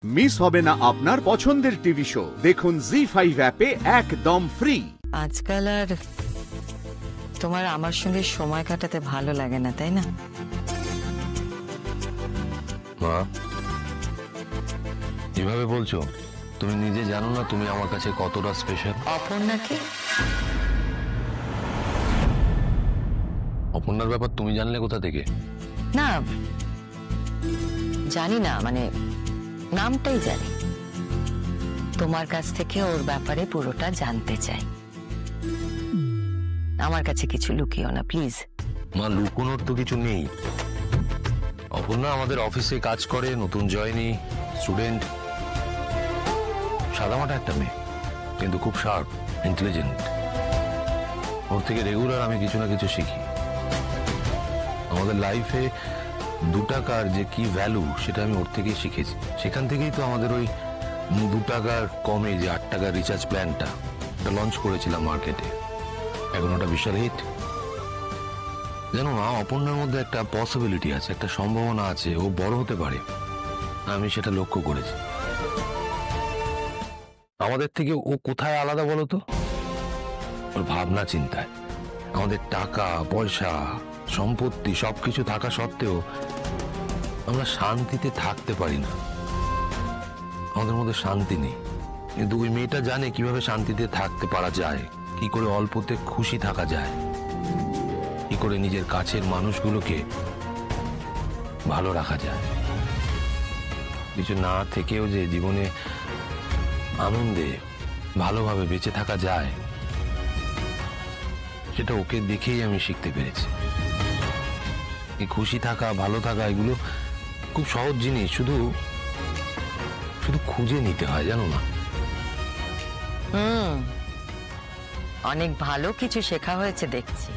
Miss হবে না আপনার পছন্দের টিভি শো। দেখুন জি5 অ্যাপে একদম ফ্রি। আজকাল আর তোমার আমার সঙ্গে সময় কাটাতে ভালো লাগে না, তাই না? মা, এভাবে বলছো? তুমি নিজে জানো না তুমি আমার কাছে কতটা স্পেশাল। অপর্ণাকে? অপর্ণার ব্যাপার তুমি জানলে কোথা থেকে? না জানি না, মানে নামটাই জানি। তোমার কাছ থেকে ওর ব্যাপারে পুরোটা জানতে চাই। আমার কাছে কিছু লুকিও না প্লিজ। মা, লুকোনোর তো কিছু নেই। অপর্ণা আমাদের অফিসে কাজ করে, নতুন জয়েনি স্টুডেন্ট, সাদামাটা একটা মেয়ে, কিন্তু খুব শার্প, ইন্টেলিজেন্ট। ওর থেকে রেগুলার আমি কিছু না কিছু শিখি। আমাদের লাইফে 2 টাকার যে কি ভ্যালু সেটা আমি ওর থেকেই শিখেছি। সেখান থেকেই তো আমাদের ওই 2 টাকার কমে যে 8 টাকার রিচার্জ প্ল্যানটা লঞ্চ করেছিলাম মার্কেটে। এখন ওটা বিশাল হিট। জানো না, অপর্ণার মধ্যে একটা পসিবিলিটি আছে, একটা সম্ভাবনা আছে, ও বড় হতে পারে। আমি সেটা লক্ষ্য করেছি। আমাদের থেকে ও কোথায় আলাদা বলো তো? ওর ভাবনা চিন্তায়। আমাদের টাকা পয়সা সম্পত্তি সবকিছু থাকা সত্ত্বেও আমরা শান্তিতে থাকতে পারি না। আমাদের মধ্যে শান্তি নেই, কিন্তু ওই মেয়েটা জানে কিভাবে শান্তিতে থাকতে পারা যায়, কি করে অল্পতে খুশি থাকা যায়, কি করে নিজের কাছের মানুষগুলোকে ভালো রাখা যায়। কিছু না থেকেও যে জীবনে আনন্দে ভালোভাবে বেঁচে থাকা যায়, সেটা ওকে দেখেই আমি শিখতে পেরেছি। এই খুশি থাকা ভালো থাকা এগুলো খুব সহজ জিনিস, শুধু শুধু খুঁজে নিতে হয়, জানো না? অনেক ভালো কিছু শেখা হয়েছে দেখছি।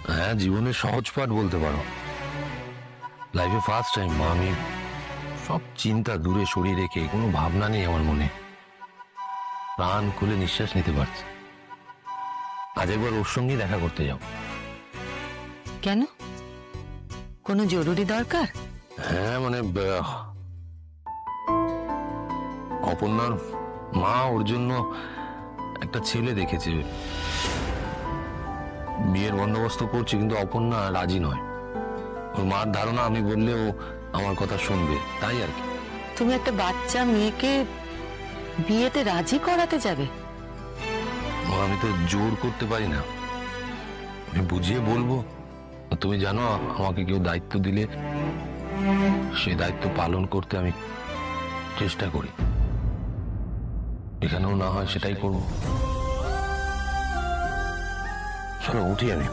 হ্যাঁ, জীবনের সহজ পাঠ বলতে পারো। লাইফে ফার্স্ট টাইম মা আমি সব চিন্তা দূরে সরিয়ে রেখে, কোনো ভাবনা নেই আমার মনে, প্রাণ খুলে নিঃশ্বাস নিতে পারছি। আজ একবার ওর সঙ্গেই দেখা করতে যাও। কেন? কোনো জরুরি দরকার? হ্যাঁ, মানে অপর্ণার মা ওর জন্য একটা ছেলে দেখেছে, বিয়ের বন্দোবস্ত করছে, কিন্তু অপর্ণা রাজি নয়। ওর মার ধারণা আমি বললে ও আমার কথা শুনবে, তাই আর কি। তুমি একটা বাচ্চা মেয়েকে বিয়েতে রাজি করাতে যাবে? আমি তো জোর করতে পারি না, আমি বুঝিয়ে বলবো। তুমি জানো, আমাকে কেউ দায়িত্ব দিলে সেই দায়িত্ব পালন করতে আমি চেষ্টা করি। এখানেও না হয় সেটাই করব। চলো উঠি আমি।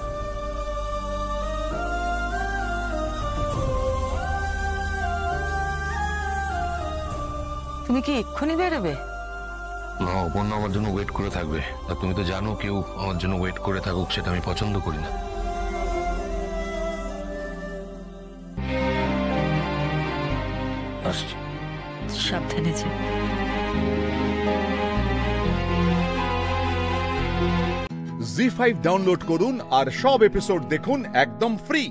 তুমি কি এক্ষুনি বেরোবে? না, অপর্ণা আমার জন্য ওয়েট করে থাকবে। আর তুমি তো জানো, কেউ আমার জন্য ওয়েট করে থাকুক সেটা আমি পছন্দ করি না। আসছি। সাবধানে যে। জি5 ডাউনলোড করুন আর সব এপিসোড দেখুন একদম ফ্রি।